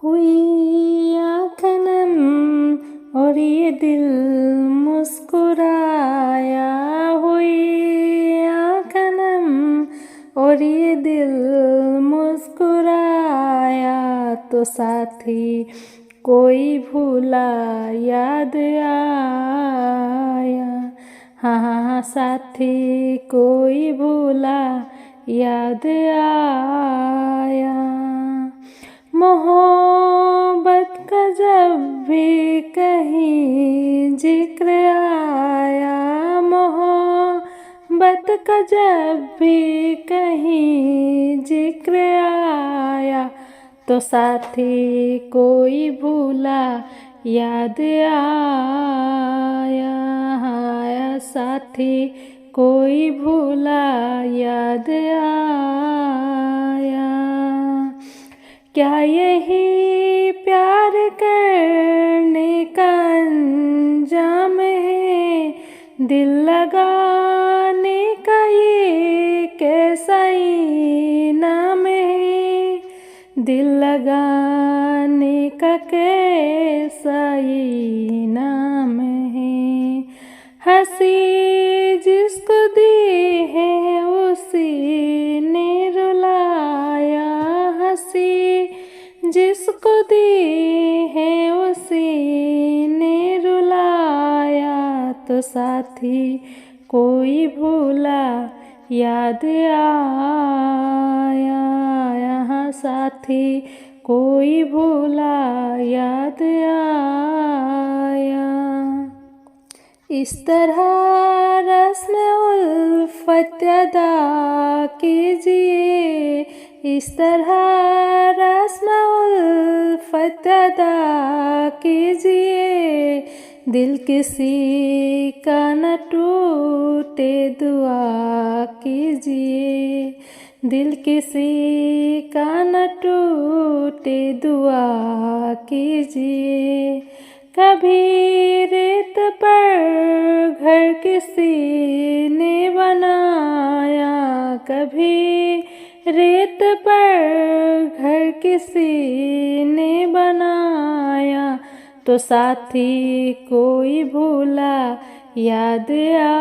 हुई आँखें नम और ये दिल मुस्कुराया। हुई आँखें नम और ये दिल मुस्कुराया। तो साथी कोई भूला याद आया। हाँ हाँ हाँ साथी कोई भूला याद आया। मोहब्बत का जब भी कहीं जिक्र आया। मोहब्बत का जब भी कहीं जिक्र आया। तो साथी कोई भूला याद आया। आया साथी कोई भूला याद आया। क्या यही प्यार करने का अंजाम है? दिल लगाने का ये कैसा इनाम है? दिल लगाने का कैसा इनाम है? हंसी जिसको दी है उसी ने रुलाया। हंसी जिसको दी है उसी ने रुलाया। तो साथी कोई भूला याद आया। यहाँ साथी कोई भूला याद आया। इस तरह रस्म उल्फत अदा कीजिए। इस तरह रस्म उल्फत अदा कीजिए। दिल किसी का न टूटे दुआ कीजिए। दिल किसी का न टूटे दुआ कीजिए। कभी रेत पर घर किसी ने बनाया। कभी रेत पर घर किसी ने बनाया। तो साथी कोई भूला याद आया।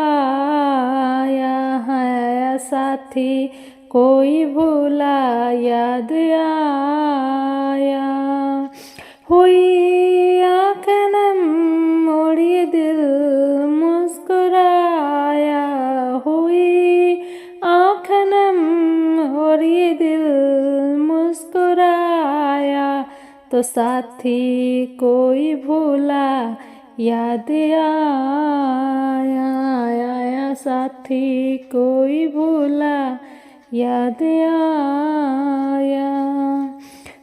है साथी कोई भूला याद आया। हुई आँखें नम और ये दिल मुस्कुराया। हुई आँखें नम और ये दिल मुस्कुराया। तो साथी कोई भूला याद आया। आया साथी कोई भूला याद आया।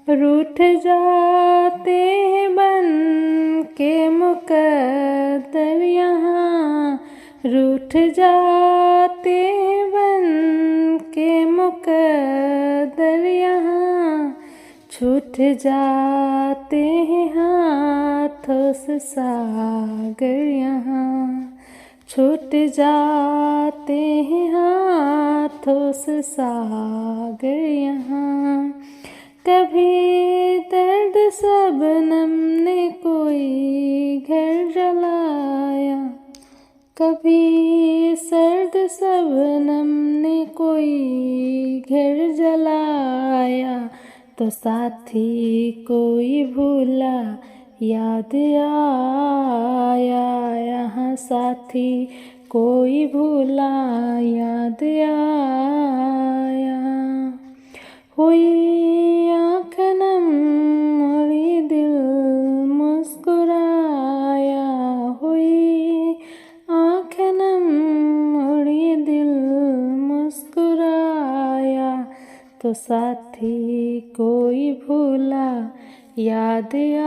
रूठ जाते हैं बन के मुकद्दर यहाँ। रूठ जाते हैं बन के मुकद्दर यहाँ। छूट जाते हैं हाथों से सागर यहाँ। छूट जाते हैं हाथों से सागर यहाँ। कभी दर्द शबनम ने कोई घर जलाया। कभी सर्द शबनम ने कोई घर जलाया। तो साथी कोई भूला याद आया। यहाँ साथी कोई भूला याद आया। हुई आँखें नम और ये दिल मुस्कुराया। हुई आँखें नम और ये दिल मुस्कुराया। तो साथी कोई भूला याद आया।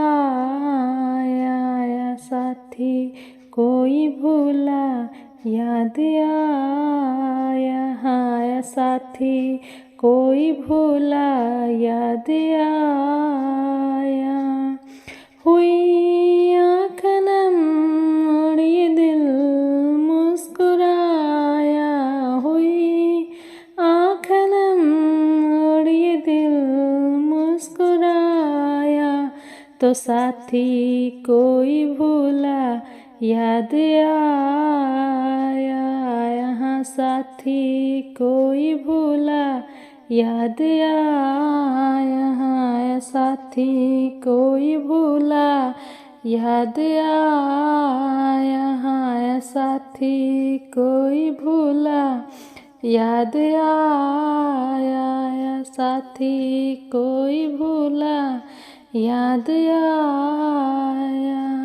साथी कोई भूला याद आया। हाँ साथी कोई भूला याद आया। हुई आँखें नम और ये दिल मुस्कुराया। हुई आँखें नम और ये दिल मुस्कुराया। तो साथी कोई भूला याद आया, यहाँ साथी कोई भूला याद आया, यहाँ साथी कोई भूला याद आया, यहाँ साथी कोई भूला याद आया, साथी कोई भूला याद आया।